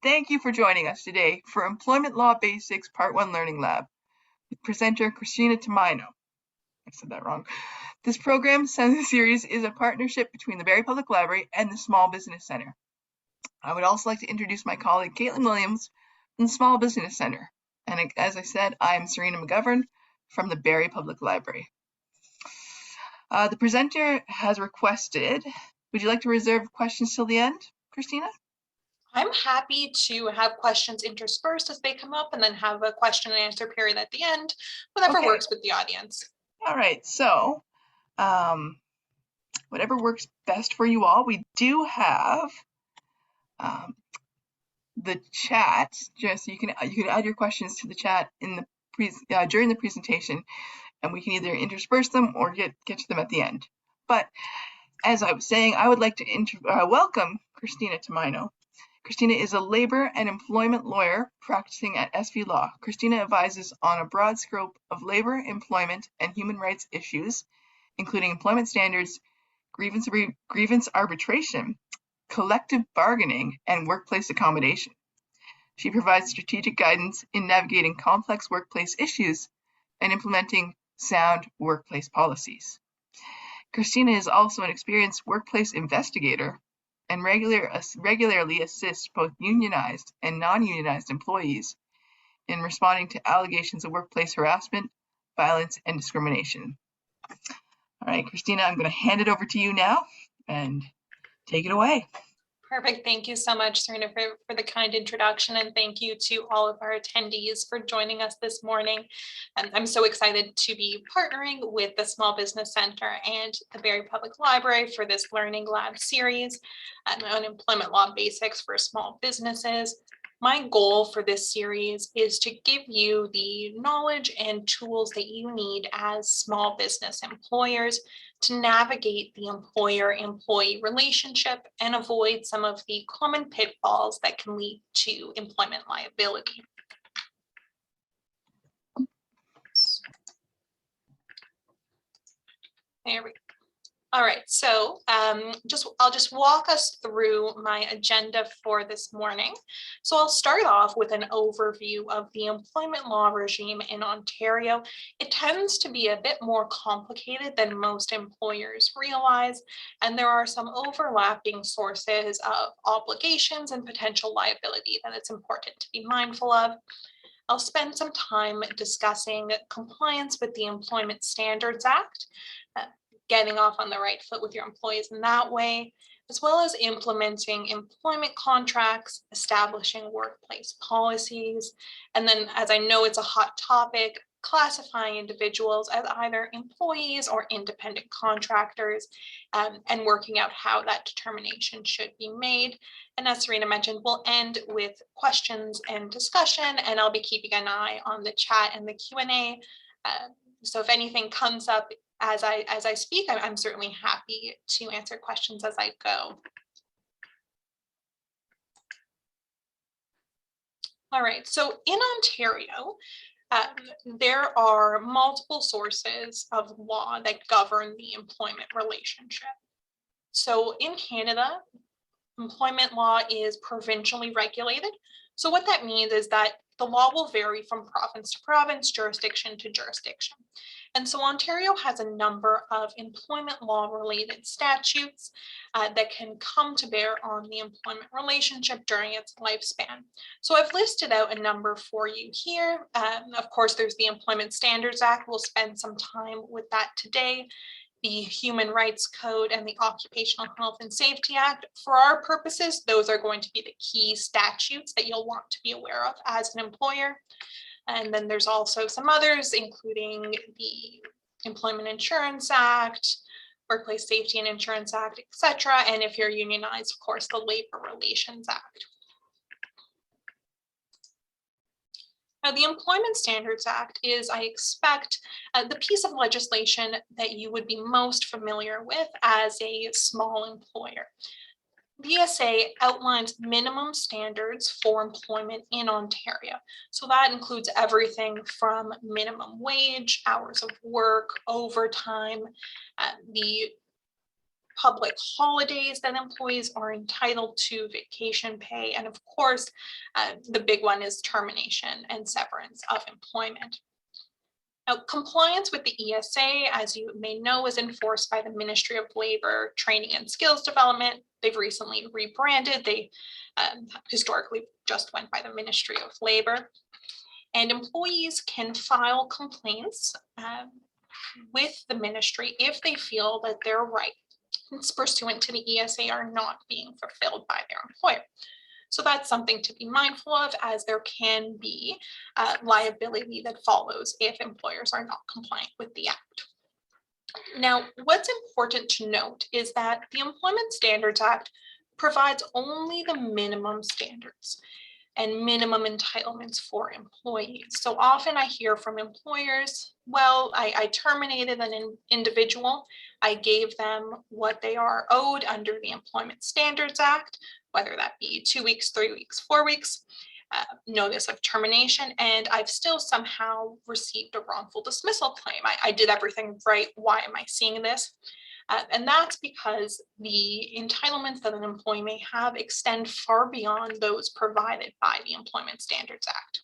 Thank you for joining us today for Employment Law Basics Part 1 Learning Lab with presenter Christina Tamino. I said that wrong. This program series is a partnership between the Barrie Public Library and the Small Business Center. I would also like to introduce my colleague Caitlin Williams from the Small Business Center. And as I said, I am Serena McGovern from the Barrie Public Library. The presenter has requested, would you like to reserve questions till the end, Christina? I'm happy to have questions interspersed as they come up and then have a question and answer period at the end, whatever works with the audience. All right, so whatever works best for you all. We do have the chat. Just you can add your questions to the chat in the during the presentation, and we can either intersperse them or get to them at the end. But as I was saying, I would like to welcome Christina Tamino. Christina is a labor and employment lawyer practicing at SV Law. Christina advises on a broad scope of labor, employment, and human rights issues, including employment standards, grievance arbitration, collective bargaining, and workplace accommodation. She provides strategic guidance in navigating complex workplace issues and implementing sound workplace policies. Christina is also an experienced workplace investigator and regularly assists both unionized and non-unionized employees in responding to allegations of workplace harassment, violence, and discrimination. All right, Christina, I'm going to hand it over to you now and take it away. Perfect. Thank you so much, Serena, for the kind introduction, and thank you to all of our attendees for joining us this morning. And I'm so excited to be partnering with the Small Business Center and the Barrie Public Library for this Learning Lab series on employment law basics for small businesses. My goal for this series is to give you the knowledge and tools that you need as small business employers to navigate the employer-employee relationship and avoid some of the common pitfalls that can lead to employment liability. There we go. All right, so I'll just walk us through my agenda for this morning. So I'll start off with an overview of the employment law regime in Ontario. It tends to be a bit more complicated than most employers realize, and there are some overlapping sources of obligations and potential liability that it's important to be mindful of. I'll spend some time discussing compliance with the Employment Standards Act, getting off on the right foot with your employees in that way, as well as implementing employment contracts, establishing workplace policies, and then, as I know it's a hot topic, classifying individuals as either employees or independent contractors, and working out how that determination should be made. And as Serena mentioned, we'll end with questions and discussion, and I'll be keeping an eye on the chat and the Q&A. So if anything comes up as I speak, I'm certainly happy to answer questions as I go. All right, so in Ontario, there are multiple sources of law that govern the employment relationship. So in Canada, employment law is provincially regulated. So what that means is that the law will vary from province to province, jurisdiction to jurisdiction. And so Ontario has a number of employment law related statutes that can come to bear on the employment relationship during its lifespan. So I've listed out a number for you here. Of course, there's the Employment Standards Act. We'll spend some time with that today. The Human Rights Code and the Occupational Health and Safety Act. For our purposes, those are going to be the key statutes that you'll want to be aware of as an employer. And then there's also some others, including the Employment Insurance Act, Workplace Safety and Insurance Act, etc. And if you're unionized, of course, the Labor Relations Act. Now, the Employment Standards Act is, I expect, the piece of legislation that you would be most familiar with as a small employer. The ESA outlines minimum standards for employment in Ontario. So that includes everything from minimum wage, hours of work, overtime, the public holidays that employees are entitled to, vacation pay, and of course, the big one is termination and severance of employment. Now, compliance with the ESA, as you may know, is enforced by the Ministry of Labor, Training and Skills Development. They've recently rebranded. They historically just went by the Ministry of Labor. And employees can file complaints with the ministry if they feel that their rights pursuant to the ESA are not being fulfilled by their employer. So that's something to be mindful of, as there can be liability that follows if employers are not compliant with the Act. Now, what's important to note is that the Employment Standards Act provides only the minimum standards and minimum entitlements for employees. So often I hear from employers, well, I terminated an individual. I gave them what they are owed under the Employment Standards Act, whether that be 2 weeks, 3 weeks, 4 weeks, notice of termination, and I've still somehow received a wrongful dismissal claim. I did everything right. Why am I seeing this? And that's because the entitlements that an employee may have extend far beyond those provided by the Employment Standards Act.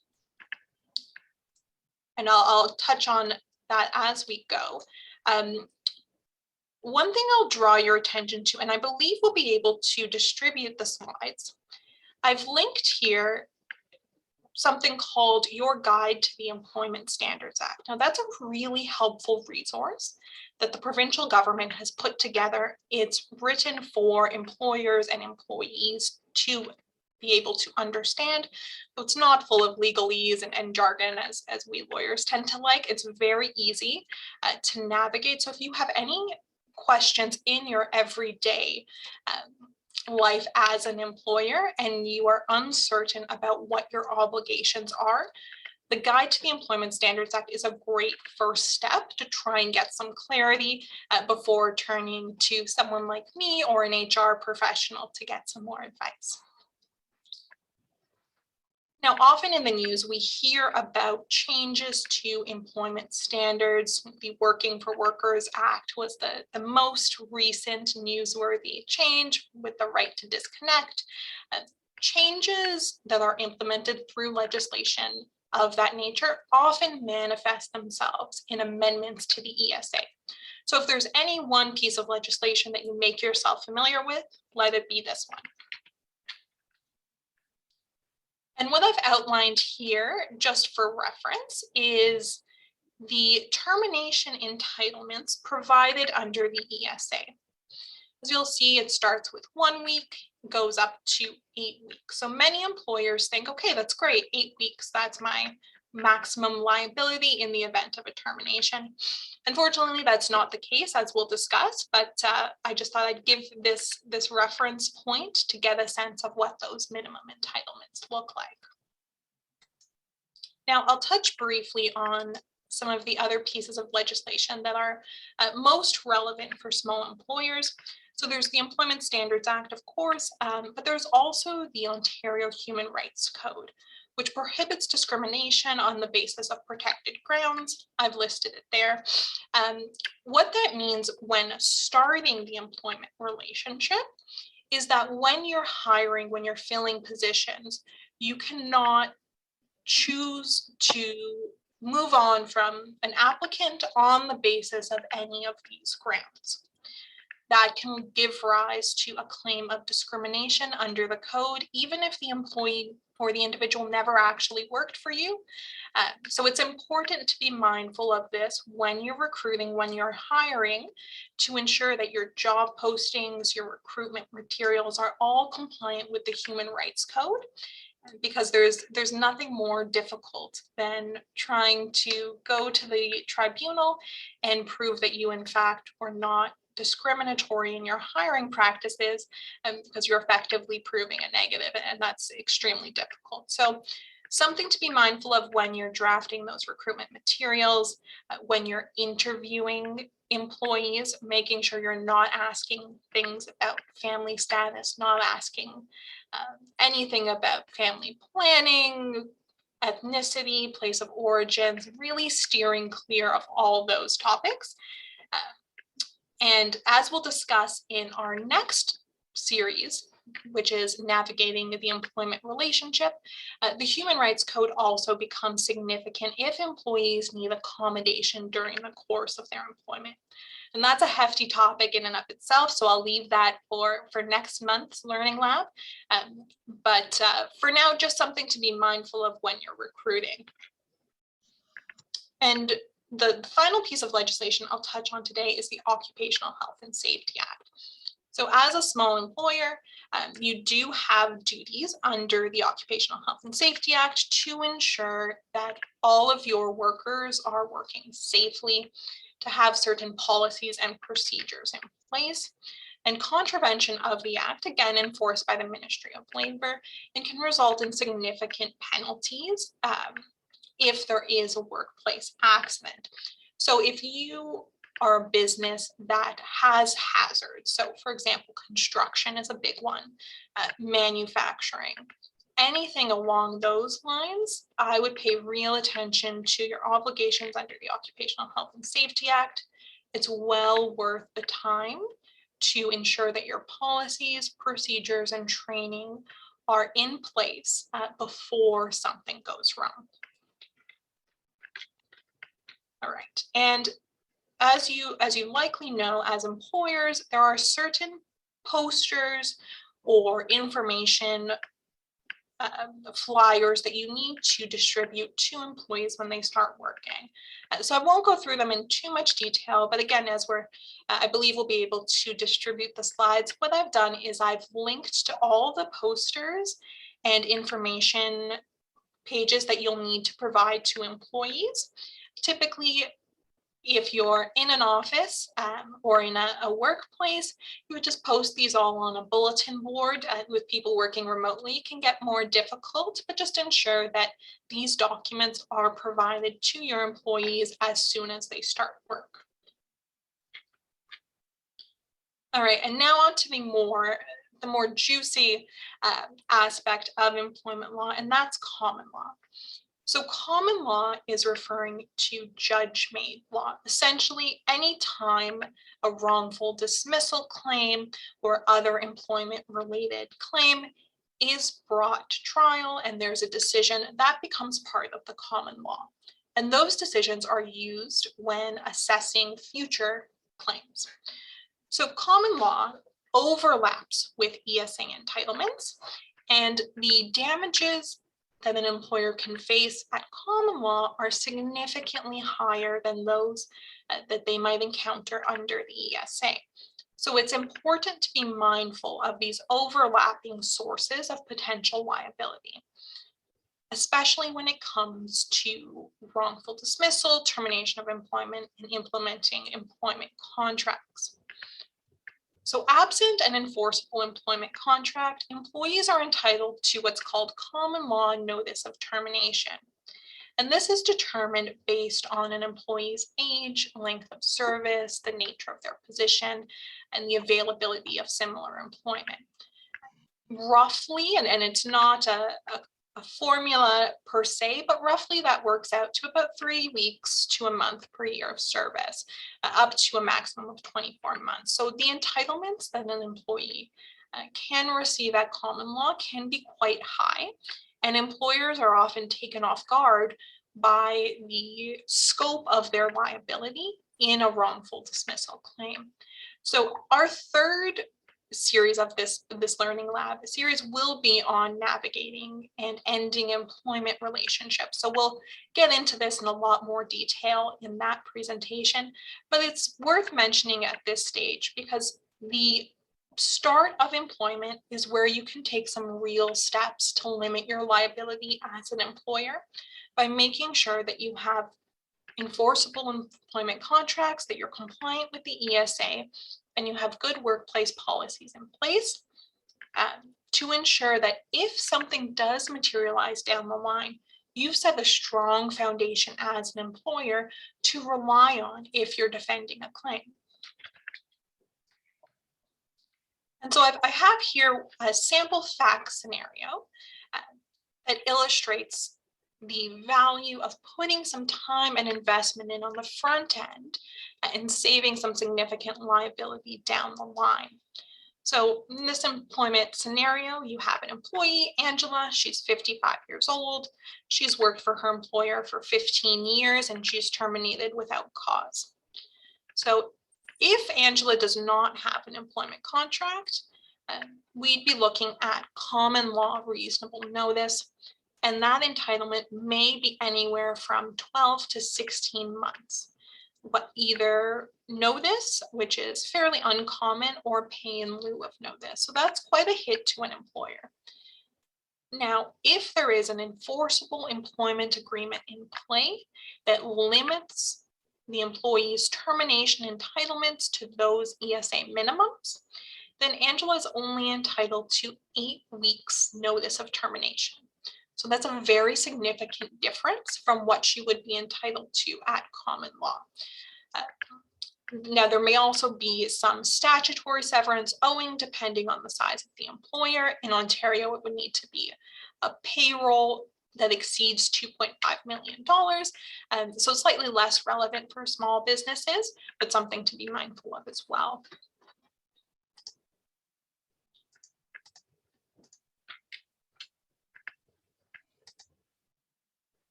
And I'll touch on that as we go. One thing I'll draw your attention to, and I believe we'll be able to distribute the slides. I've linked here something called Your Guide to the Employment Standards Act. Now, that's a really helpful resource that the provincial government has put together. It's written for employers and employees to be able to understand. So it's not full of legalese and jargon as we lawyers tend to like. It's very easy to navigate. So if you have any questions in your everyday life as an employer and you are uncertain about what your obligations are, the Guide to the Employment Standards Act is a great first step to try and get some clarity before turning to someone like me or an HR professional to get some more advice. Now, often in the news, we hear about changes to employment standards. The Working for Workers Act was the most recent newsworthy change with the right to disconnect. Changes that are implemented through legislation of that nature often manifest themselves in amendments to the ESA. So if there's any one piece of legislation that you make yourself familiar with, let it be this one. And what I've outlined here, just for reference, is the termination entitlements provided under the ESA. As you'll see, it starts with 1 week, goes up to 8 weeks. So many employers think, okay, that's great, 8 weeks, that's my maximum liability in the event of a termination. Unfortunately, that's not the case, as we'll discuss, but I just thought I'd give this reference point to get a sense of what those minimum entitlements look like. Now, I'll touch briefly on some of the other pieces of legislation that are most relevant for small employers. So there's the Employment Standards Act, of course, but there's also the Ontario Human Rights Code, which prohibits discrimination on the basis of protected grounds. I've listed it there. What that means when starting the employment relationship is that when you're hiring, when you're filling positions, you cannot choose to move on from an applicant on the basis of any of these grounds. That can give rise to a claim of discrimination under the code, even if the employee or the individual never actually worked for you. So it's important to be mindful of this when you're recruiting, when you're hiring, to ensure that your job postings, your recruitment materials are all compliant with the Human Rights Code, because there's nothing more difficult than trying to go to the tribunal and prove that you in fact were not discriminatory in your hiring practices, because you're effectively proving a negative, and that's extremely difficult. So something to be mindful of when you're drafting those recruitment materials, when you're interviewing employees, making sure you're not asking things about family status, not asking anything about family planning, ethnicity, place of origins, really steering clear of all those topics. And as we'll discuss in our next series, which is navigating the employment relationship, the Human Rights Code also becomes significant if employees need accommodation during the course of their employment. And that's a hefty topic in and of itself, so I'll leave that for next month's Learning Lab. But for now, just something to be mindful of when you're recruiting. And the final piece of legislation I'll touch on today is the Occupational Health and Safety Act. So as a small employer, you do have duties under the Occupational Health and Safety Act to ensure that all of your workers are working safely, to have certain policies and procedures in place. And contravention of the Act, again, enforced by the Ministry of Labor, and can result in significant penalties if there is a workplace accident. So if you are a business that has hazards, so for example, construction is a big one, manufacturing, anything along those lines, I would pay real attention to your obligations under the Occupational Health and Safety Act. It's well worth the time to ensure that your policies, procedures, and training are in place before something goes wrong. All right, and as you likely know, as employers, there are certain posters or information flyers that you need to distribute to employees when they start working. So I won't go through them in too much detail, but again, as I believe we'll be able to distribute the slides, what I've done is I've linked to all the posters and information pages that you'll need to provide to employees. Typically, if you're in an office or in a workplace, you would just post these all on a bulletin board. With people working remotely, it can get more difficult, but just ensure that these documents are provided to your employees as soon as they start work. All right, and now on to the more juicy aspect of employment law, and that's common law. So common law is referring to judge-made law. Essentially, any time a wrongful dismissal claim or other employment-related claim is brought to trial and there's a decision, that becomes part of the common law. And those decisions are used when assessing future claims. So common law overlaps with ESA entitlements, and the damages that an employer can face at common law are significantly higher than those that they might encounter under the ESA. So it's important to be mindful of these overlapping sources of potential liability, especially when it comes to wrongful dismissal, termination of employment, and implementing employment contracts. So absent an enforceable employment contract, employees are entitled to what's called common law notice of termination. And this is determined based on an employee's age, length of service, the nature of their position, and the availability of similar employment. Roughly, and it's not a formula per se, but roughly that works out to about 3 weeks to a month per year of service, up to a maximum of 24 months. So the entitlements that an employee can receive at common law can be quite high, and employers are often taken off guard by the scope of their liability in a wrongful dismissal claim. So our third series of this Learning Lab series will be on navigating and ending employment relationships. So we'll get into this in a lot more detail in that presentation, but it's worth mentioning at this stage because the start of employment is where you can take some real steps to limit your liability as an employer by making sure that you have enforceable employment contracts, that you're compliant with the ESA, and you have good workplace policies in place to ensure that if something does materialize down the line, you've set a strong foundation as an employer to rely on if you're defending a claim. And so I have here a sample fact scenario that illustrates the value of putting some time and investment in on the front end and saving some significant liability down the line. So in this employment scenario, you have an employee, Angela, she's 55 years old. She's worked for her employer for 15 years and she's terminated without cause. So if Angela does not have an employment contract, we'd be looking at common law reasonable notice, and that entitlement may be anywhere from 12 to 16 months. But either notice, which is fairly uncommon, or pay in lieu of notice. So that's quite a hit to an employer. Now, if there is an enforceable employment agreement in play that limits the employee's termination entitlements to those ESA minimums, then Angela is only entitled to 8 weeks notice of termination. So that's a very significant difference from what she would be entitled to at common law. Now, there may also be some statutory severance owing depending on the size of the employer. In Ontario, it would need to be a payroll that exceeds $2.5 million. So slightly less relevant for small businesses, but something to be mindful of as well.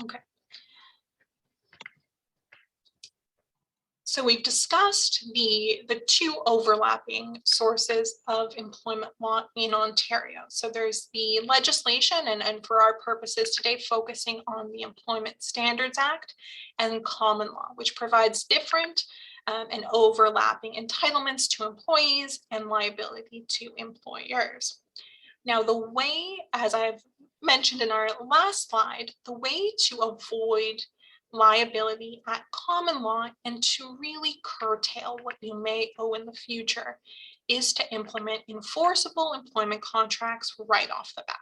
Okay. So we've discussed the two overlapping sources of employment law in Ontario. So there's the legislation, and for our purposes today, focusing on the Employment Standards Act and common law, which provides different and overlapping entitlements to employees and liability to employers. Now, the way, as I've mentioned in our last slide, the way to avoid liability at common law and to really curtail what you may owe in the future is to implement enforceable employment contracts right off the bat.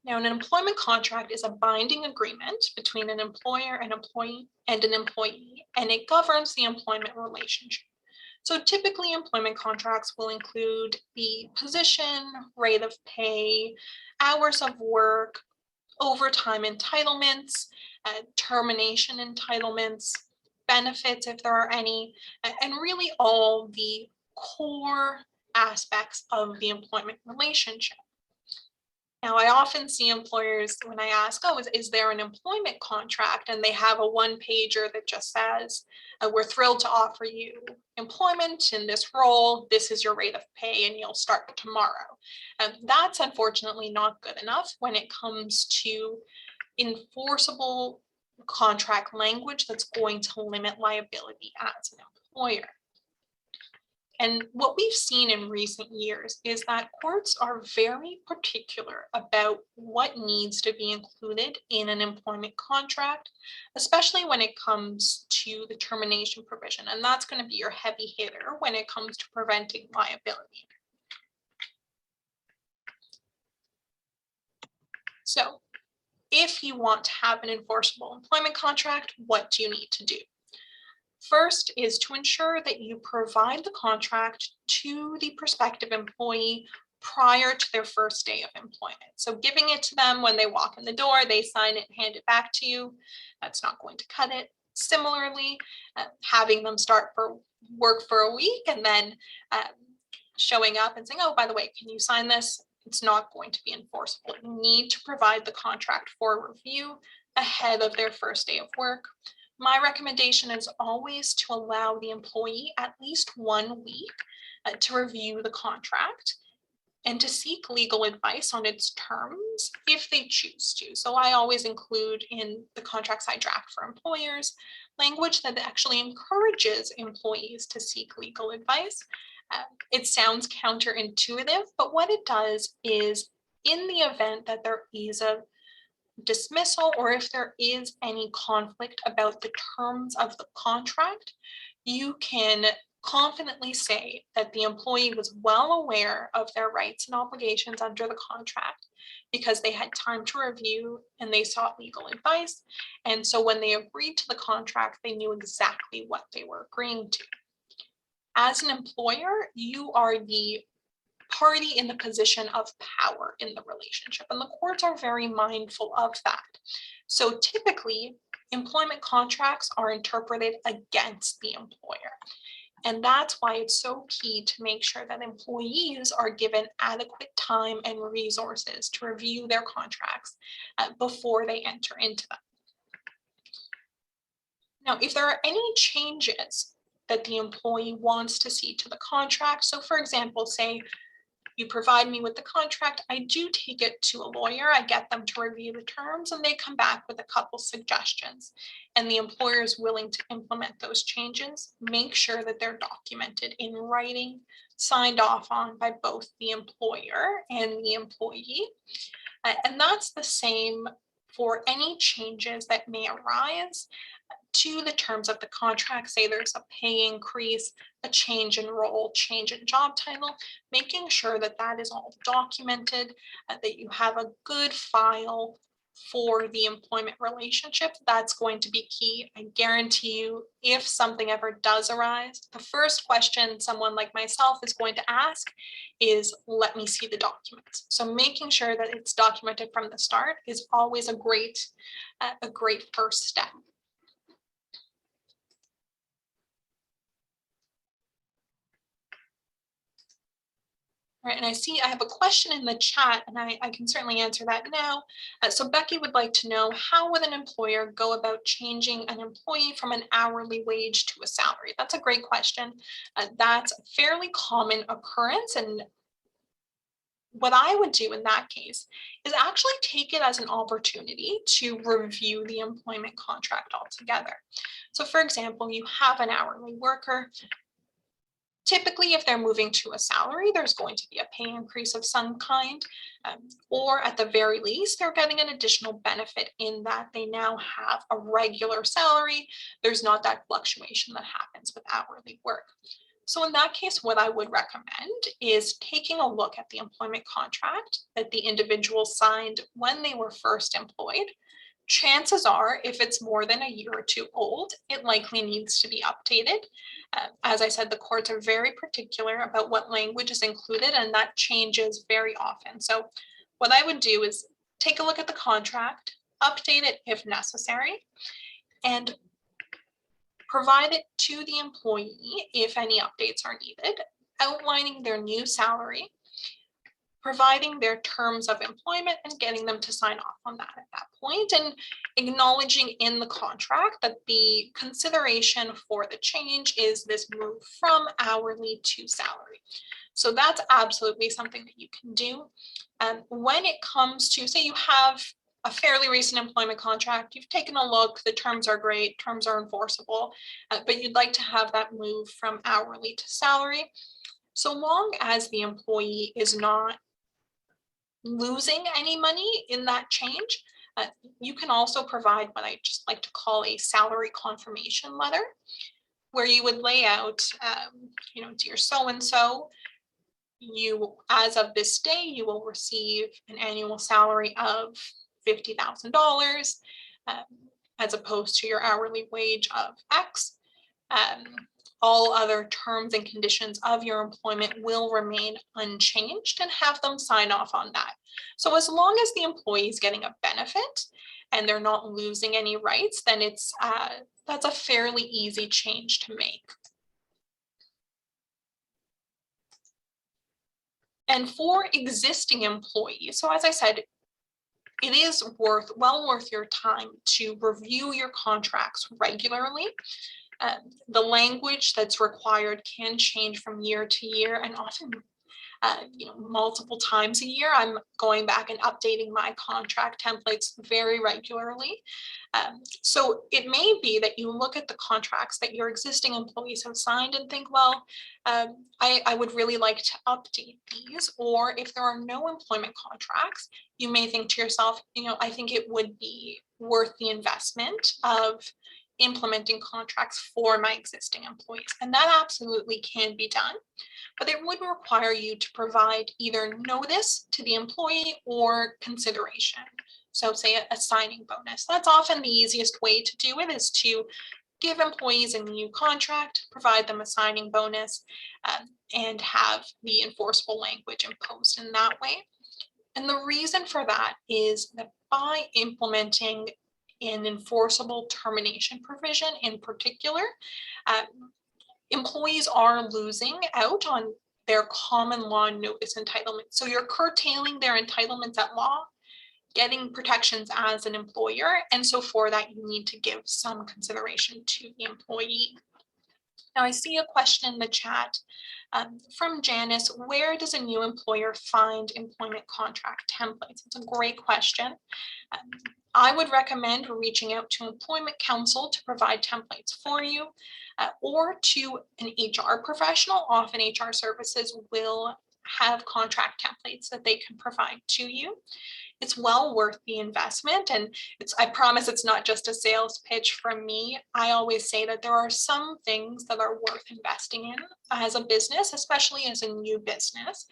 Now, an employment contract is a binding agreement between an employer and an employee, and it governs the employment relationship. So typically employment contracts will include the position, rate of pay, hours of work, overtime entitlements, termination entitlements, benefits if there are any, and really all the core aspects of the employment relationship. Now, I often see employers when I ask, oh, is there an employment contract? And they have a one-pager that just says, we're thrilled to offer you employment in this role. This is your rate of pay and you'll start tomorrow. That's unfortunately not good enough when it comes to enforceable contract language that's going to limit liability as an employer. And what we've seen in recent years is that courts are very particular about what needs to be included in an employment contract, especially when it comes to the termination provision. And that's going to be your heavy hitter when it comes to preventing liability. So if you want to have an enforceable employment contract, what do you need to do? First is to ensure that you provide the contract to the prospective employee prior to their first day of employment. So giving it to them when they walk in the door, they sign it and hand it back to you, that's not going to cut it. Similarly, having them start for work for a week and then showing up and saying, oh, by the way, can you sign this? It's not going to be enforceable. You need to provide the contract for review ahead of their first day of work. My recommendation is always to allow the employee at least 1 week to review the contract and to seek legal advice on its terms if they choose to. So I always include in the contracts I draft for employers language that actually encourages employees to seek legal advice. It sounds counterintuitive, but what it does is in the event that there is a dismissal or if there is any conflict about the terms of the contract, you can confidently say that the employee was well aware of their rights and obligations under the contract because they had time to review and they sought legal advice. And so when they agreed to the contract, they knew exactly what they were agreeing to. As an employer, you are the party in the position of power in the relationship, and the courts are very mindful of that. So typically, employment contracts are interpreted against the employer. And that's why it's so key to make sure that employees are given adequate time and resources to review their contracts before they enter into them. Now, if there are any changes that the employee wants to see to the contract, so for example, say you provide me with the contract, I do take it to a lawyer, I get them to review the terms, and they come back with a couple suggestions, and the employer is willing to implement those changes, make sure that they're documented in writing, signed off on by both the employer and the employee. And that's the same for any changes that may arise to the terms of the contract. Say there's a pay increase, a change in role, change in job title, making sure that that is all documented, that you have a good file for the employment relationship. That's going to be key. I guarantee you, if something ever does arise, the first question someone like myself is going to ask is, let me see the documents. So making sure that it's documented from the start is always a great first step. All right, and I see I have a question in the chat, and I can certainly answer that now. So Becky would like to know, how would an employer go about changing an employee from an hourly wage to a salary? That's a great question. That's a fairly common occurrence, and what I would do in that case is actually take it as an opportunity to review the employment contract altogether. So for example, you have an hourly worker. Typically, if they're moving to a salary, there's going to be a pay increase of some kind, or at the very least, they're getting an additional benefit in that they now have a regular salary. There's not that fluctuation that happens with hourly work. So in that case, what I would recommend is taking a look at the employment contract that the individual signed when they were first employed. Chances are, if it's more than a year or two old, it likely needs to be updated. As I said, the courts are very particular about what language is included, and that changes very often. So what I would do is take a look at the contract, update it if necessary, and provide it to the employee if any updates are needed, outlining their new salary, providing their terms of employment, and getting them to sign off on that at that point, and acknowledging in the contract that the consideration for the change is this move from hourly to salary. So that's absolutely something that you can do. When it comes to, say you have a fairly recent employment contract, you've taken a look, the terms are great, terms are enforceable, but you'd like to have that move from hourly to salary. So long as the employee is not losing any money in that change, you can also provide what I just like to call a salary confirmation letter, where you would lay out, dear so-and-so, you, as of this day, you will receive an annual salary of $50,000, as opposed to your hourly wage of X. All other terms and conditions of your employment will remain unchanged, and have them sign off on that. So as long as the employee is getting a benefit and they're not losing any rights, then it's that's a fairly easy change to make. And for existing employees, so as I said, it is well worth your time to review your contracts regularly. The language that's required can change from year to year, and often multiple times a year. I'm going back and updating my contract templates very regularly. So it may be that you look at the contracts that your existing employees have signed and think, well, I would really like to update these. Or if there are no employment contracts, you may think to yourself, I think it would be worth the investment of implementing contracts for my existing employees. And that absolutely can be done, but it would require you to provide either notice to the employee or consideration. So say a signing bonus. That's often the easiest way to do it, is to give employees a new contract, provide them a signing bonus, and have the enforceable language imposed in that way. And the reason for that is that by implementing an enforceable termination provision in particular, employees are losing out on their common law notice entitlement. So you're curtailing their entitlements at law, getting protections as an employer. And so for that, you need to give some consideration to the employee. Now I see a question in the chat from Janice. Where does a new employer find employment contract templates? It's a great question. I would recommend reaching out to Employment Counsel to provide templates for you, or to an HR professional. Often HR services will have contract templates that they can provide to you. It's well worth the investment, and I promise it's not just a sales pitch from me. I always say that there are some things that are worth investing in as a business, especially as a new business,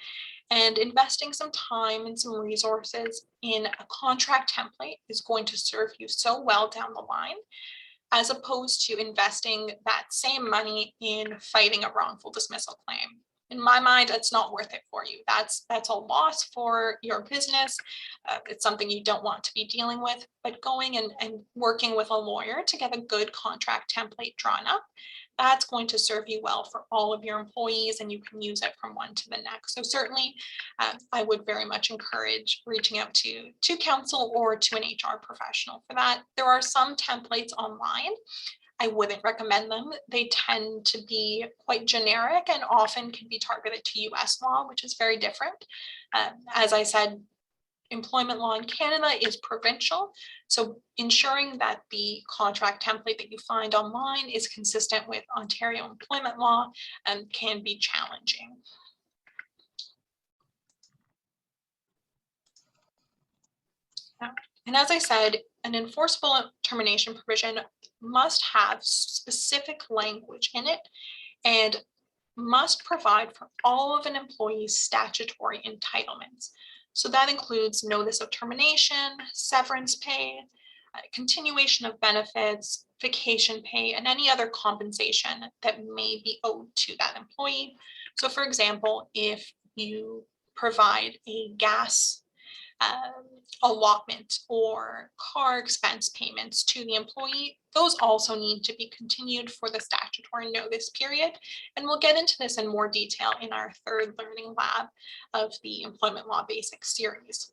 and investing some time and some resources in a contract template is going to serve you so well down the line, as opposed to investing that same money in fighting a wrongful dismissal claim. In my mind, it's not worth it for you. That's a loss for your business. It's something you don't want to be dealing with, but going and working with a lawyer to get a good contract template drawn up, that's going to serve you well for all of your employees, and you can use it from one to the next. So certainly, I would very much encourage reaching out to counsel or to an HR professional for that. There are some templates online. I wouldn't recommend them. They tend to be quite generic and often can be targeted to US law, which is very different. As I said, employment law in Canada is provincial. So ensuring that the contract template that you find online is consistent with Ontario employment law can be challenging. And as I said, an enforceable termination provision must have specific language in it and must provide for all of an employee's statutory entitlements. So that includes notice of termination, severance pay, continuation of benefits, vacation pay, and any other compensation that may be owed to that employee. So for example, if you provide a gas allotment or car expense payments to the employee, those also need to be continued for the statutory notice period. And we'll get into this in more detail in our third learning lab of the Employment Law Basics series.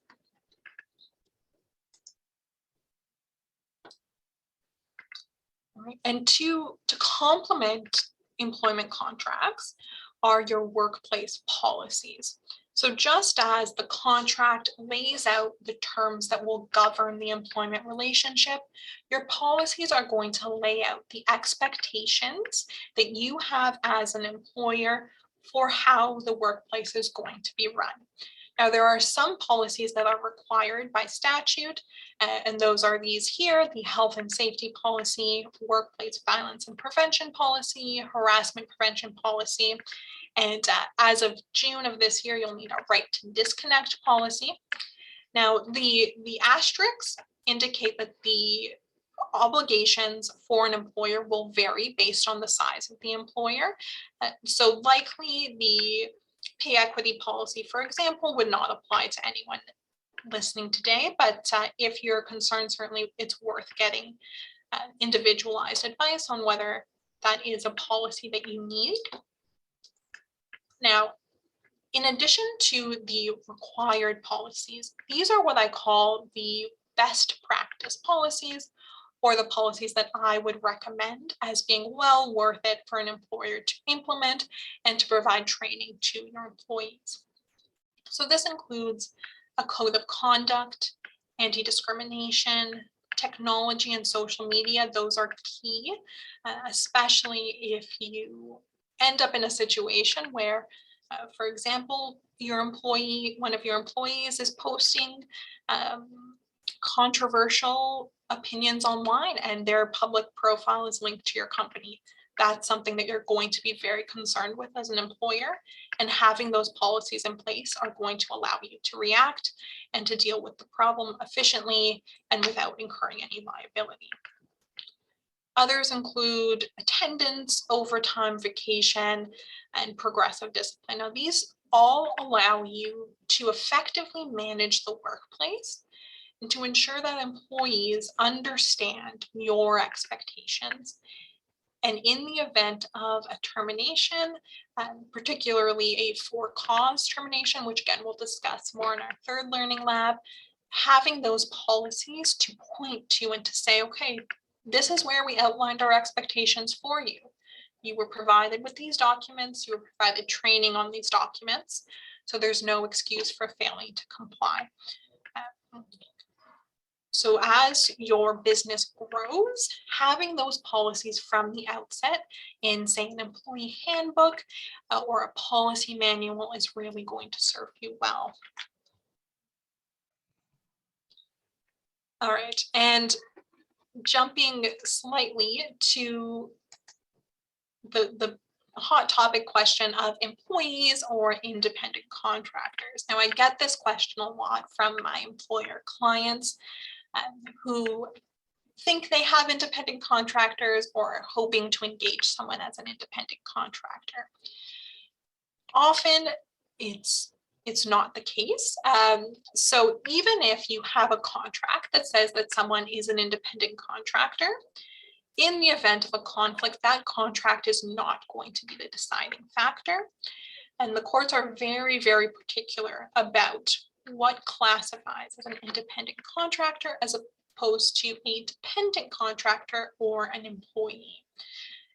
All right. And to complement employment contracts are your workplace policies. So just as the contract lays out the terms that will govern the employment relationship, your policies are going to lay out the expectations that you have as an employer for how the workplace is going to be run. Now, there are some policies that are required by statute, and those are these here: the health and safety policy, workplace violence and prevention policy, harassment prevention policy. And as of June of this year, you'll need a right to disconnect policy. Now, the asterisks indicate that the obligations for an employer will vary based on the size of the employer. So likely the pay equity policy, for example, would not apply to anyone listening today, but if you're concerned, certainly it's worth getting individualized advice on whether that is a policy that you need. Now, in addition to the required policies, these are what I call the best practice policies, or the policies that I would recommend as being well worth it for an employer to implement and to provide training to your employees. So this includes a code of conduct, anti-discrimination, technology and social media. Those are key, especially if you end up in a situation where, for example, one of your employees is posting controversial opinions online and their public profile is linked to your company. That's something that you're going to be very concerned with as an employer, and having those policies in place are going to allow you to react and to deal with the problem efficiently and without incurring any liability. Others include attendance, overtime, vacation, and progressive discipline. Now, these all allow you to effectively manage the workplace and to ensure that employees understand your expectations. And in the event of a termination, particularly a for-cause termination, which again we'll discuss more in our third learning lab, having those policies to point to and to say, okay, this is where we outlined our expectations for you. You were provided with these documents, you were provided training on these documents, so there's no excuse for failing to comply. So as your business grows, having those policies from the outset in, say, an employee handbook or a policy manual is really going to serve you well. All right, and jumping slightly to the hot topic question of employees or independent contractors. Now, I get this question a lot from my employer clients who think they have independent contractors or are hoping to engage someone as an independent contractor. Often it's not the case. So even if you have a contract that says that someone is an independent contractor, in the event of a conflict, that contract is not going to be the deciding factor. And the courts are very, very particular about what classifies as an independent contractor as opposed to a dependent contractor or an employee.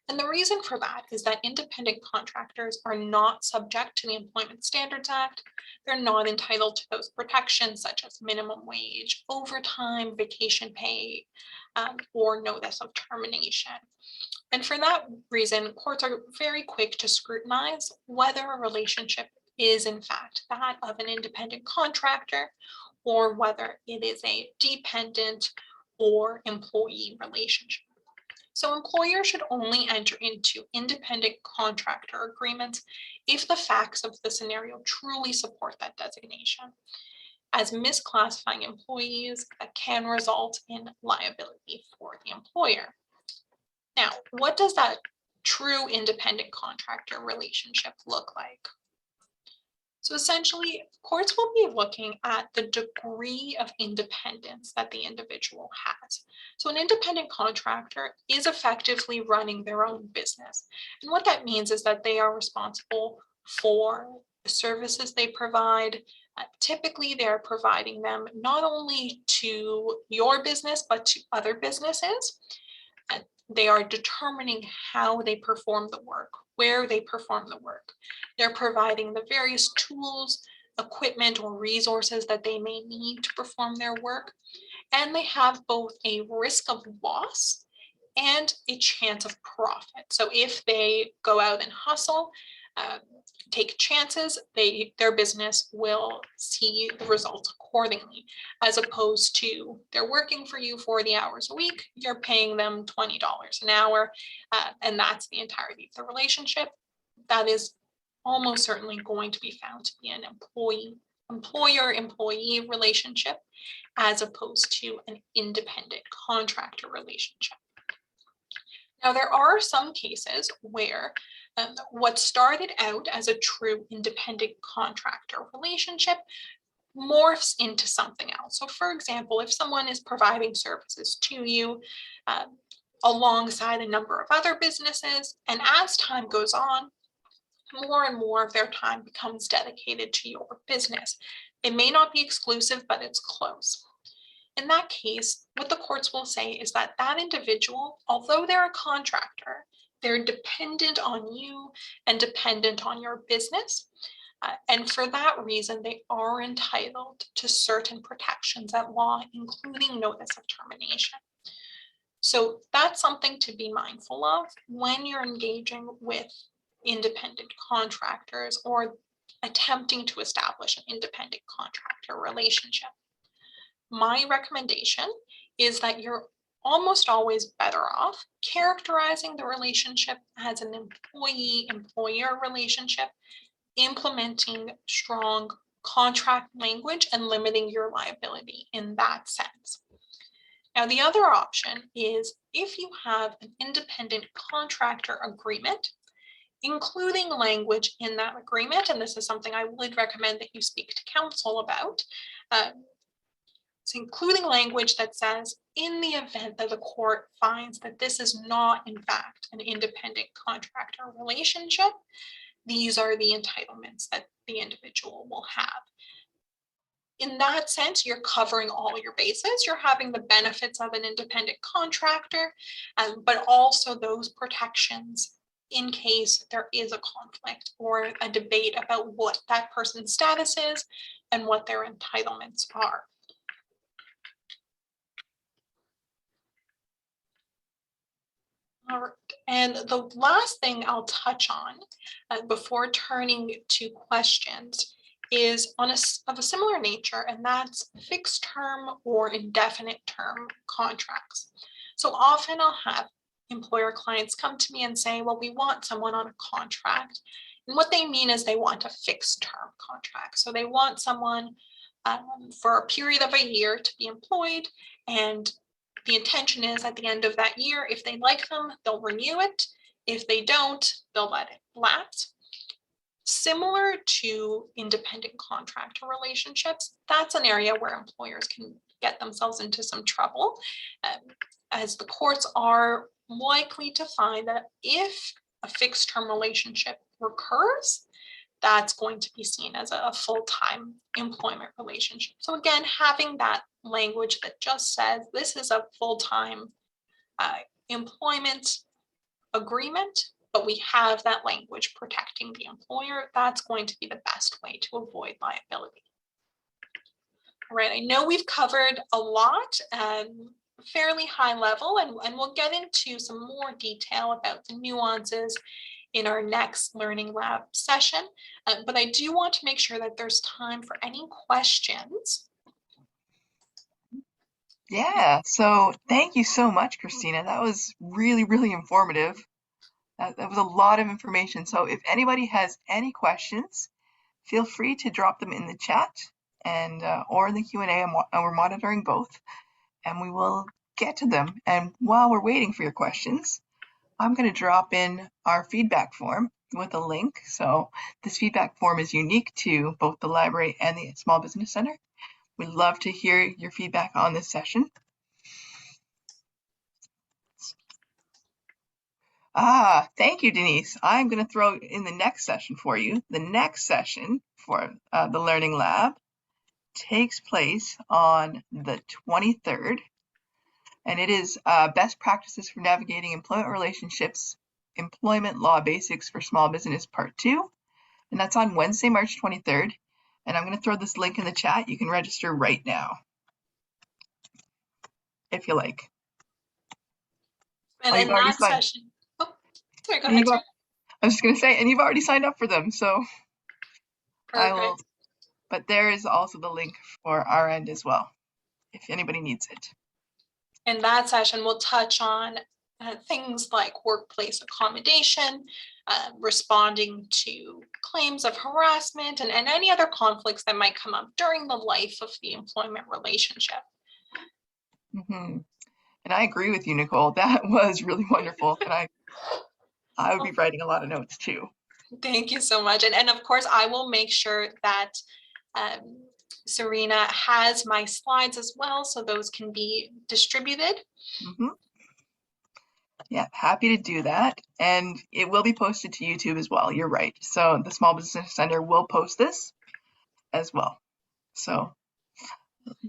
And the reason for that is that independent contractors are not subject to the Employment Standards Act. They're not entitled to those protections such as minimum wage, overtime, vacation pay, or notice of termination. And for that reason, courts are very quick to scrutinize whether a relationship is in fact that of an independent contractor or whether it is a dependent or employee relationship. So employers should only enter into independent contractor agreements if the facts of the scenario truly support that designation, as misclassifying employees that can result in liability for the employer. Now, what does that true independent contractor relationship look like? So essentially, courts will be looking at the degree of independence that the individual has. So an independent contractor is effectively running their own business. And what that means is that they are responsible for the services they provide. Typically, they're providing them not only to your business, but to other businesses. They are determining how they perform the work, where they perform the work. They're providing the various tools, equipment, or resources that they may need to perform their work. And they have both a risk of loss and a chance of profit. So if they go out and hustle, take chances, their business will see the results accordingly, as opposed to they're working for you 40 hours a week, you're paying them $20 an hour, and that's the entirety of the relationship. That is almost certainly going to be found to be an employer-employee relationship, as opposed to an independent contractor relationship. Now, there are some cases where what started out as a true independent contractor relationship morphs into something else. So for example, if someone is providing services to you alongside a number of other businesses, and as time goes on, more and more of their time becomes dedicated to your business. It may not be exclusive, but it's close. In that case, what the courts will say is that that individual, although they're a contractor, they're dependent on you and dependent on your business. And for that reason, they are entitled to certain protections at law, including notice of termination. So that's something to be mindful of when you're engaging with independent contractors or attempting to establish an independent contractor relationship. My recommendation is that you're almost always better off characterizing the relationship as an employee-employer relationship, implementing strong contract language and limiting your liability in that sense. Now, the other option is if you have an independent contractor agreement, including language in that agreement, and this is something I would recommend that you speak to counsel about. It's including language that says, in the event that the court finds that this is not, in fact, an independent contractor relationship, these are the entitlements that the individual will have. In that sense, you're covering all your bases. You're having the benefits of an independent contractor, but also those protections in case there is a conflict or a debate about what that person's status is and what their entitlements are. All right. And the last thing I'll touch on before turning to questions is of a similar nature, and that's fixed term or indefinite term contracts. So often I'll have employer clients come to me and say, well, we want someone on a contract. And what they mean is they want a fixed term contract. So they want someone for a period of a year to be employed, and the intention is at the end of that year, if they like them, they'll renew it. If they don't, they'll let it lapse. Similar to independent contractor relationships, that's an area where employers can get themselves into some trouble, as the courts are likely to find that if a fixed term relationship recurs, that's going to be seen as a full-time employment relationship. So again, having that language that just says this is a full-time employment agreement, but we have that language protecting the employer, that's going to be the best way to avoid liability. All right, I know we've covered a lot, fairly high level, and we'll get into some more detail about the nuances in our next Learning Lab session. But I do want to make sure that there's time for any questions. Yeah, so thank you so much, Christina. That was really, really informative. That was a lot of information. So if anybody has any questions, feel free to drop them in the chat and or in the Q&A, and we're monitoring both, and we will get to them. And while we're waiting for your questions, I'm going to drop in our feedback form with a link. So this feedback form is unique to both the library and the Small Business Center. We'd love to hear your feedback on this session. Thank you, Denise. I'm going to throw in the next session for you. The next session for the Learning Lab takes place on the 23rd, and it is Best Practices for Navigating Employment Relationships, Employment Law Basics for Small Business Part 2, and that's on Wednesday, March 23rd. And I'm going to throw this link in the chat. You can register right now if you like. And in that session, sorry, go ahead. I was just going to say, and you've already signed up for them, so Perfect. I will. But there is also the link for our end as well, if anybody needs it. In that session, we'll touch on things like workplace accommodation, responding to claims of harassment, and any other conflicts that might come up during the life of the employment relationship. Mm-hmm. And I agree with you, Nicole. That was really wonderful. And I would be writing a lot of notes too. Thank you so much. And of course, I will make sure that Serena has my slides as well, so those can be distributed. Mm-hmm. Yeah, happy to do that. And it will be posted to YouTube as well. You're right. So the Small Business Center will post this as well. So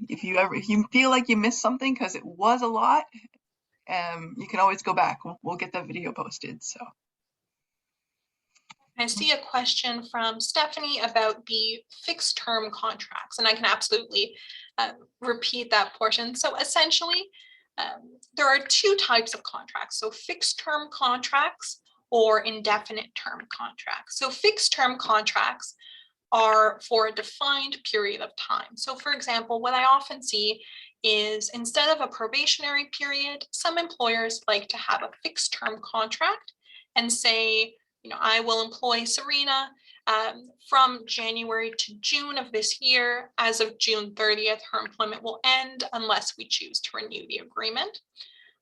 if you feel like you missed something because it was a lot, you can always go back. We'll get that video posted. So I see a question from Stephanie about the fixed term contracts, and I can absolutely repeat that portion. So essentially, there are two types of contracts. So fixed term contracts or indefinite term contracts. So fixed term contracts are for a defined period of time. So for example, what I often see is instead of a probationary period, some employers like to have a fixed term contract and say, I will employ Serena From January to June of this year. As of June 30th, her employment will end unless we choose to renew the agreement.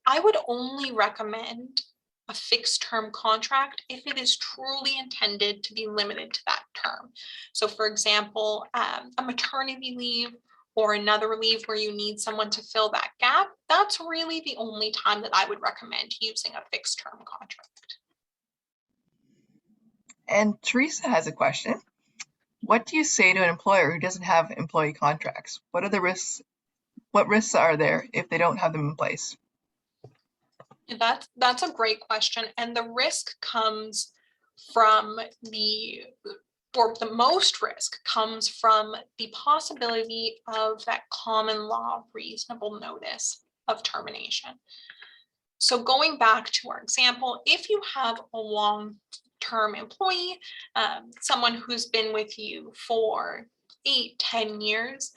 I would only recommend a fixed term contract if it is truly intended to be limited to that term. So for example, a maternity leave or another leave where you need someone to fill that gap, that's really the only time that I would recommend using a fixed term contract. And Teresa has a question. What do you say to an employer who doesn't have employee contracts? What are the risks? What risks are there if they don't have them in place? That's a great question. And the risk comes from or the most risk comes from the possibility of that common law reasonable notice of termination. So going back to our example, if you have a long-term employee, someone who's been with you for 8-10 years,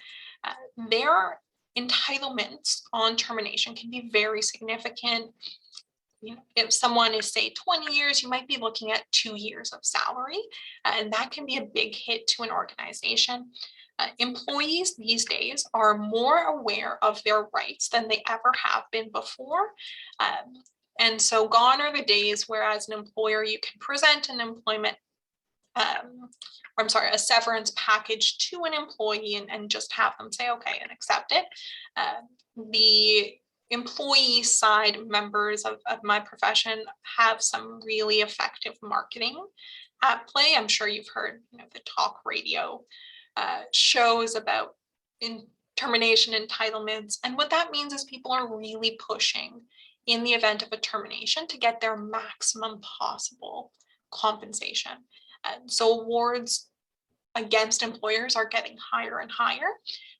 their entitlements on termination can be very significant. If someone is, say, 20 years, you might be looking at 2 years of salary, and that can be a big hit to an organization. Employees these days are more aware of their rights than they ever have been before. And so gone are the days where as an employer, you can present an a severance package to an employee and just have them say, okay, and accept it. The employee side members of my profession have some really effective marketing at play. I'm sure you've heard the talk radio shows about termination entitlements. And what that means is people are really pushing in the event of a termination to get their maximum possible compensation. And so awards against employers are getting higher and higher.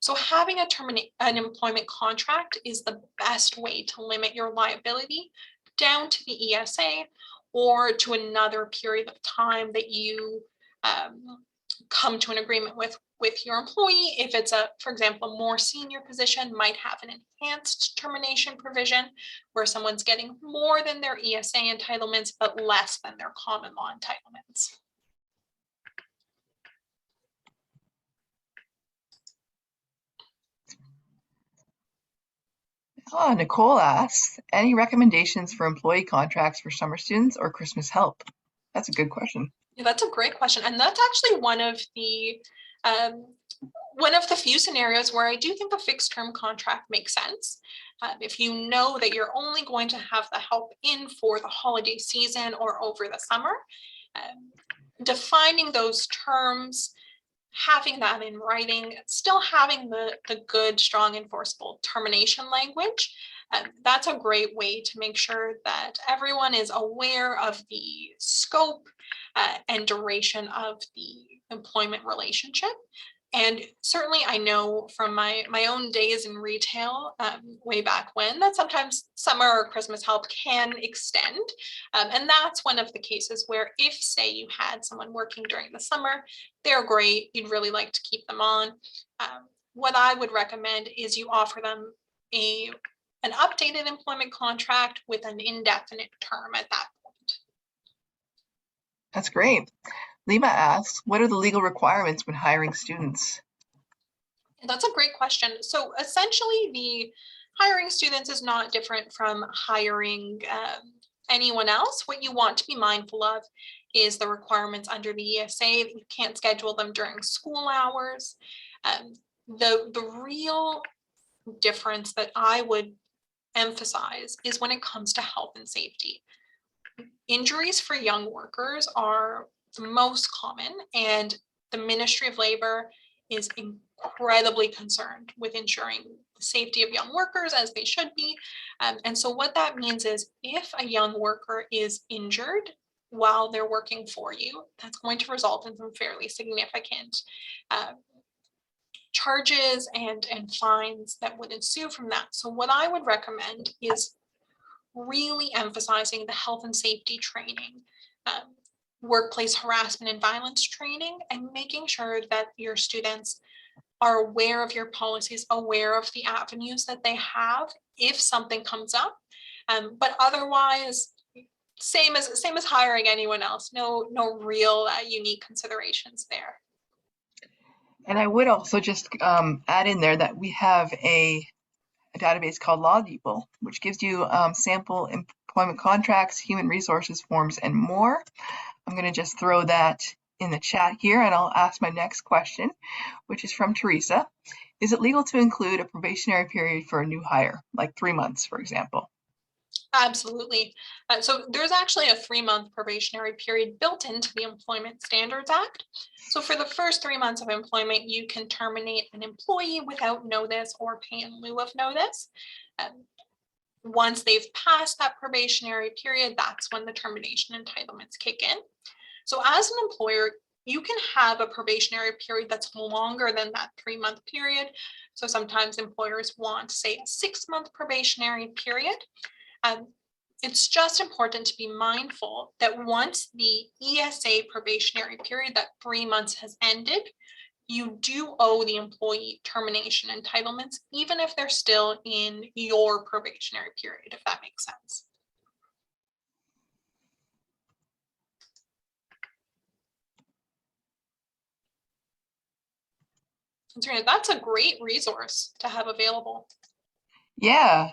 So having an employment contract is the best way to limit your liability down to the ESA or to another period of time that you come to an agreement with your employee. If it's for example, a more senior position, might have an enhanced termination provision where someone's getting more than their ESA entitlements, but less than their common law entitlements. Nicole asks, any recommendations for employee contracts for summer students or Christmas help? That's a good question. Yeah, that's a great question. And that's actually one of the few scenarios where I do think a fixed term contract makes sense. If you know that you're only going to have the help in for the holiday season or over the summer, defining those terms, having that in writing, still having the good, strong, enforceable termination language, that's a great way to make sure that everyone is aware of the scope and duration of the employment relationship. And certainly I know from my own days in retail way back when that sometimes summer or Christmas help can extend. And that's one of the cases where if, say, you had someone working during the summer, they're great, you'd really like to keep them on. What I would recommend is you offer them an updated employment contract with an indefinite term at that point. That's great. Lima asks, what are the legal requirements when hiring students? That's a great question. So essentially, the hiring students is not different from hiring anyone else. What you want to be mindful of is the requirements under the ESA. You can't schedule them during school hours. The real difference that I would emphasize is when it comes to health and safety. Injuries for young workers are the most common, and the Ministry of Labor is incredibly concerned with ensuring the safety of young workers, as they should be. And so what that means is if a young worker is injured while they're working for you, that's going to result in some fairly significant charges and fines that would ensue from that. So what I would recommend is really emphasizing the health and safety training, workplace harassment and violence training, and making sure that your students are aware of your policies, aware of the avenues that they have if something comes up. But otherwise, Same as hiring anyone else. No real unique considerations there. And I would also just add in there that we have a database called Law Depot, which gives you sample employment contracts, human resources forms, and more. I'm going to just throw that in the chat here, and I'll ask my next question, which is from Teresa. Is it legal to include a probationary period for a new hire, like 3 months, for example? Absolutely. So there's actually a 3-month probationary period built into the Employment Standards Act. So for the first 3 months of employment, you can terminate an employee without notice or pay in lieu of notice. Once they've passed that probationary period, that's when the termination entitlements kick in. So as an employer, you can have a probationary period that's longer than that 3-month period. So sometimes employers want, say, a 6-month probationary period. It's just important to be mindful that once the ESA probationary period, that 3 months has ended, you do owe the employee termination entitlements, even if they're still in your probationary period, if that makes sense. Serena, that's a great resource to have available. Yeah,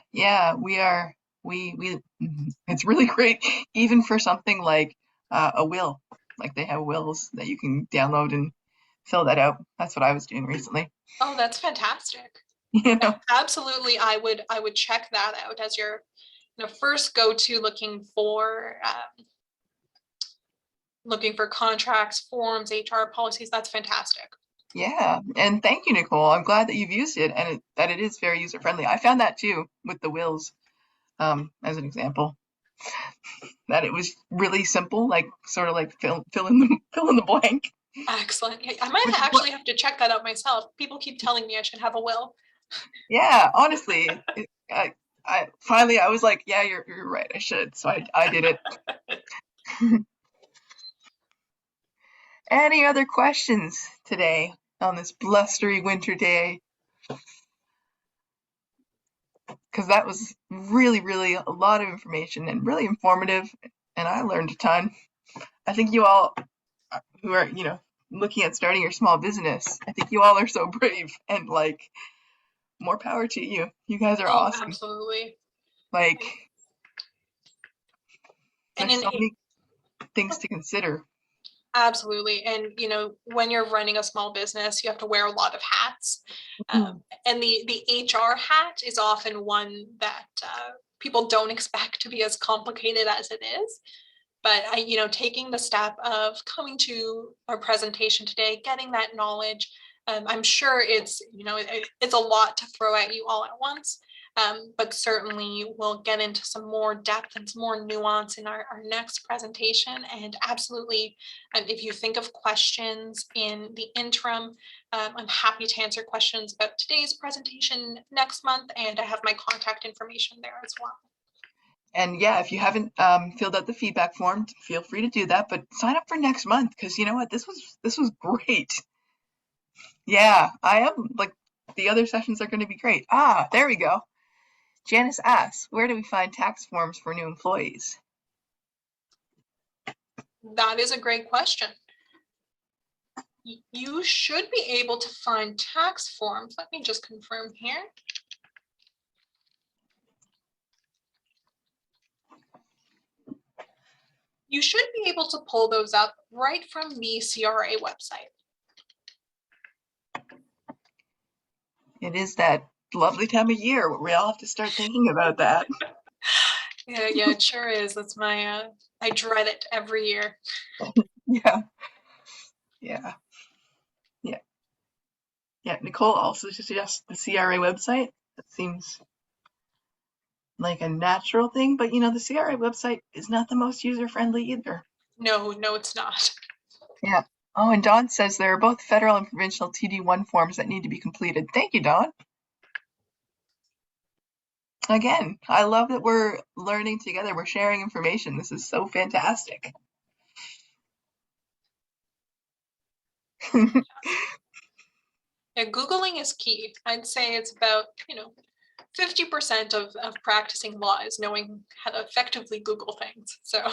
it's really great, even for something like a will. Like they have wills that you can download and fill that out. That's what I was doing recently. Oh, that's fantastic. You know, Absolutely, I would check that out as your first go-to looking for contracts, forms, HR policies. That's fantastic. yeah. And thank you, Nicole. I'm glad that you've used it and that it is very user friendly. I found that too with the wills, as an example, that it was really simple, like sort of like fill in the blank. Excellent. I might actually have to check that out myself. People keep telling me I should have a will. Yeah, honestly, I finally I was like, yeah, you're right, I should. So I did it. Any other questions today on this blustery winter day? Because that was really, really a lot of information and really informative, and I learned a ton. I think you all who are, looking at starting your small business, I think you all are so brave and like more power to you. You guys are Oh, awesome. absolutely. Like And there's so many things to consider. absolutely. And, when you're running a small business, you have to wear a lot of hats. And the HR hat is often one that people don't expect to be as complicated as it is. But taking the step of coming to our presentation today, getting that knowledge, I'm sure it's a lot to throw at you all at once. But certainly we'll get into some more depth and some more nuance in our next presentation. And absolutely, if you think of questions in the interim, I'm happy to answer questions about today's presentation next month, and I have my contact information there as well. And yeah, if you haven't filled out the feedback form, feel free to do that. But sign up for next month because you know what, this was great. Yeah, I am like the other sessions are going to be great. Ah, there we go. Janice asks, where do we find tax forms for new employees? That is a great question. You should be able to find tax forms. Let me just confirm here. You should be able to pull those up right from the CRA website. It is that lovely time of year where we all have to start thinking about that. Yeah, it sure is. That's my, I dread it every year. Yeah. Nicole also suggests the CRA website. That seems like a natural thing, but the CRA website is not the most user-friendly either. No, it's not. Yeah. Oh, and Dawn says there are both federal and provincial TD1 forms that need to be completed. Thank you, Dawn. Again, I love that we're learning together. We're sharing information. This is so fantastic. Yeah, Googling is key. I'd say it's about, 50% of practicing law is knowing how to effectively Google things. So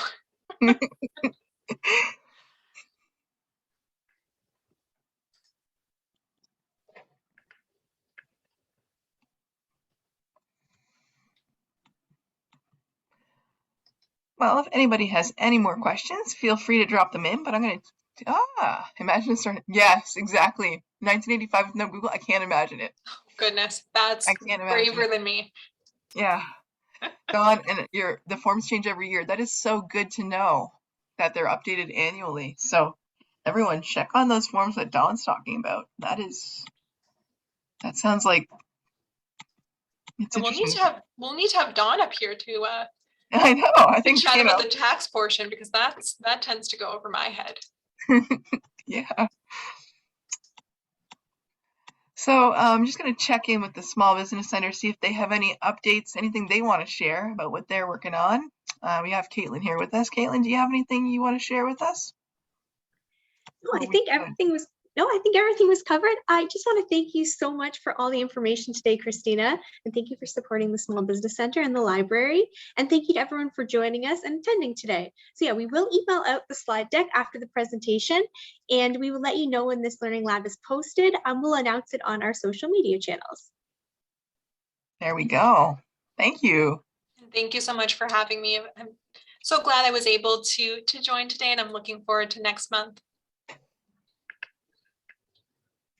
Well, if anybody has any more questions, feel free to drop them in, but I'm going to, imagine starting, yes, exactly. 1985 with no Google, I can't imagine it. goodness, that's I can't imagine braver it. than me. Yeah. Dawn, and the forms change every year. That is so good to know that they're updated annually. So everyone check on those forms that Dawn's talking about. That sounds like it's And interesting. we'll need to have Dawn up here to I know. I think, chat about the tax portion, because that tends to go over my head. yeah. So I'm just going to check in with the Small Business Center, see if they have any updates, anything they want to share about what they're working on. We have Caitlin here with us. Caitlin, do you have anything you want to share with us? No, I think everything was covered. I just want to thank you so much for all the information today, Christina, and thank you for supporting the Small Business Center and the library. And thank you to everyone for joining us and attending today. So yeah, we will email out the slide deck after the presentation, and we will let you know when this Learning Lab is posted, and we'll announce it on our social media channels. There we go. Thank you. Thank you so much for having me. I'm so glad I was able to join today, and I'm looking forward to next month.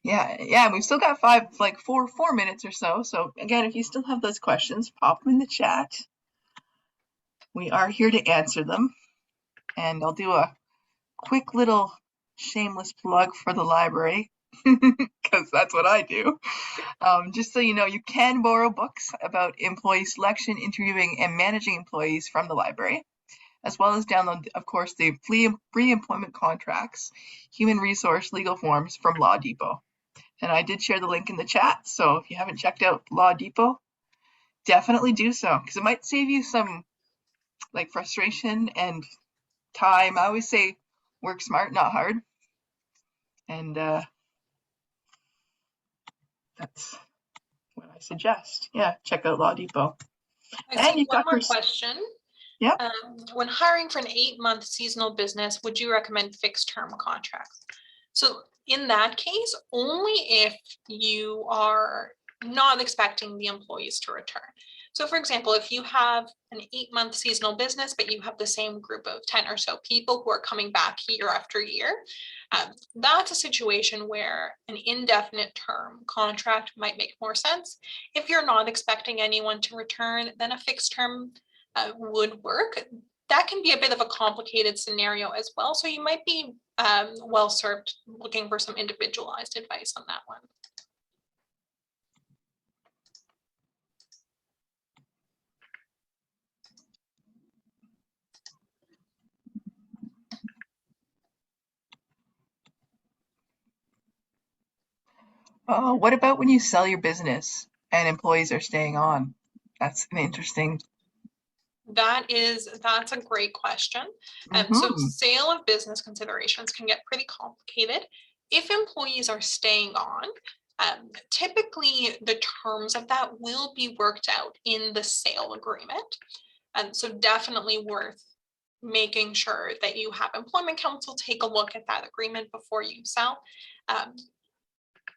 Yeah, we've still got four minutes or so. So again, if you still have those questions, pop them in the chat. We are here to answer them. And I'll do a quick little shameless plug for the library, because that's what I do. Just so you know, you can borrow books about employee selection, interviewing, and managing employees from the library, as well as download, of course, the free employment contracts, human resource legal forms from Law Depot. And I did share the link in the chat, so if you haven't checked out Law Depot, definitely do so, because it might save you some frustration and time. I always say work smart, not hard. And that's what I suggest. Yeah, check out Law Depot. I see one more question. Yeah. When hiring for an 8-month seasonal business, would you recommend fixed term contracts? So in that case, only if you are not expecting the employees to return. So for example, if you have an 8-month seasonal business, but you have the same group of 10 or so people who are coming back year after year, that's a situation where an indefinite term contract might make more sense. If you're not expecting anyone to return, then a fixed term would work. That can be a bit of a complicated scenario as well. So you might be well served looking for some individualized advice on that one. Oh, what about when you sell your business and employees are staying on? That's an interesting. That's a great question. So sale of business considerations can get pretty complicated. If employees are staying on, typically the terms of that will be worked out in the sale agreement. And so definitely worth making sure that you have employment counsel take a look at that agreement before you sell.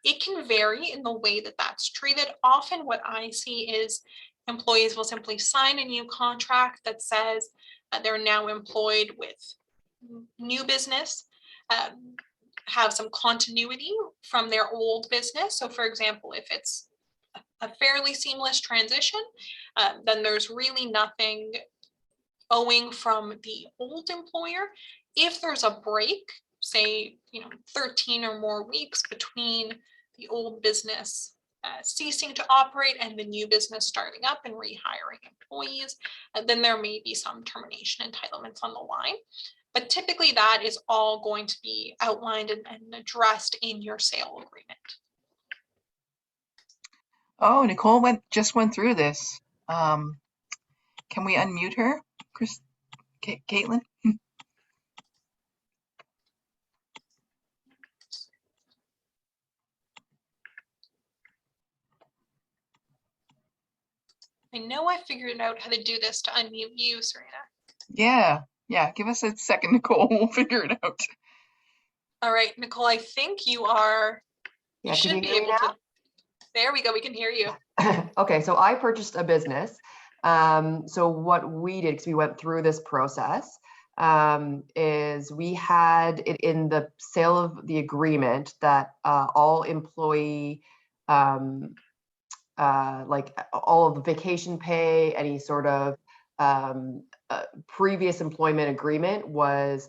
It can vary in the way that that's treated. Often what I see is employees will simply sign a new contract that says they're now employed with new business, have some continuity from their old business. So for example, if it's a fairly seamless transition, then there's really nothing owing from the old employer. If there's a break, say, 13 or more weeks between the old business ceasing to operate and the new business starting up and rehiring employees, then there may be some termination entitlements on the line. But typically that is all going to be outlined and addressed in your sale agreement. Oh, Nicole just went through this. Can we unmute her, Caitlin? I know I figured out how to do this to unmute you, Serena. Yeah, give us a second, Nicole. We'll figure it out. All right, Nicole, I think you are, Yeah, you can should you be hear me able to. There we go, we can hear you. Okay, so I purchased a business. So what we did, because we went through this process, is we had it in the sale of the agreement that all employee, like all of the vacation pay, any sort of previous employment agreement was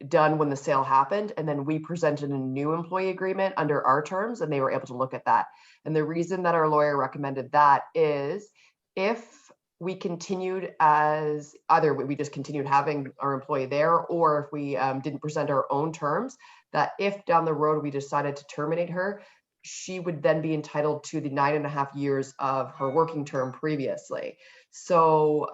done when the sale happened, and then we presented a new employee agreement under our terms, and they were able to look at that. And the reason that our lawyer recommended that is if we continued as either we just continued having our employee there, or if we didn't present our own terms, that if down the road we decided to terminate her, she would then be entitled to the 9.5 years of her working term previously. So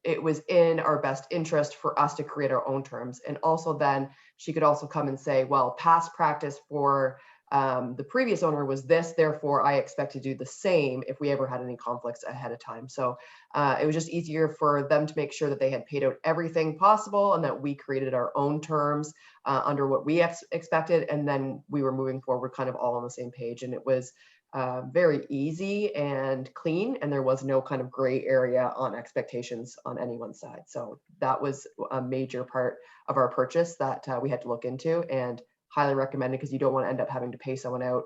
it was in our best interest for us to create our own terms. And also then she could also come and say, well, past practice for the previous owner was this, therefore I expect to do the same if we ever had any conflicts ahead of time. So it was just easier for them to make sure that they had paid out everything possible and that we created our own terms under what we expected. And then we were moving forward kind of all on the same page. And it was very easy and clean, and there was no kind of gray area on expectations on anyone's side. So that was a major part of our purchase that we had to look into, and highly recommended, because you don't want to end up having to pay someone out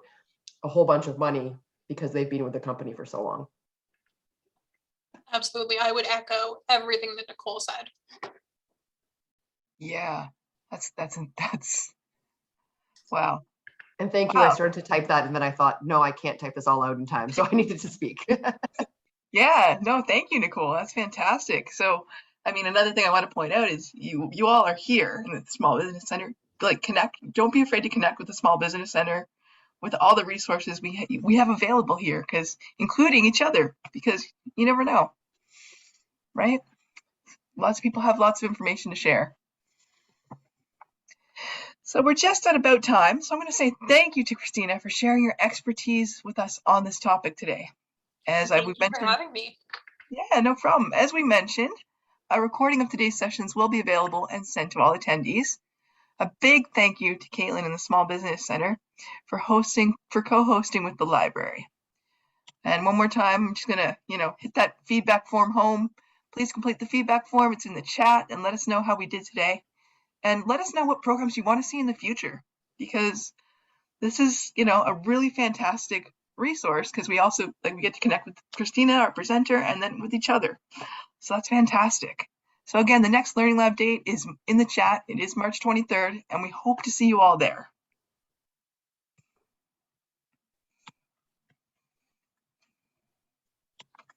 a whole bunch of money because they've been with the company for so long. Absolutely, I would echo everything that Nicole said. Yeah, that's wow. And thank you. Wow. I started to type that, and then I thought, no, I can't type this all out in time, so I needed to speak. Yeah, no, thank you, Nicole. That's fantastic. So, I mean, another thing I want to point out is you all are here in the Small Business Center. Like, connect. Don't be afraid to connect with the Small Business Center, with all the resources we have available here, because including each other, because you never know, right? Lots of people have lots of information to share. So we're just at about time. So I'm going to say thank you to Christina for sharing your expertise with us on this topic today. Thank you for having me. Yeah, no problem. As we mentioned, a recording of today's sessions will be available and sent to all attendees. A big thank you to Caitlin and the Small Business Center for co-hosting with the library. And one more time, I'm just gonna, hit that feedback form home. Please complete the feedback form. It's in the chat, and let us know how we did today. And let us know what programs you want to see in the future, because this is, a really fantastic resource, because we also we get to connect with Christina, our presenter, and then with each other. So that's fantastic. So again, the next Learning Lab date is in the chat. It is March 23rd, and we hope to see you all there.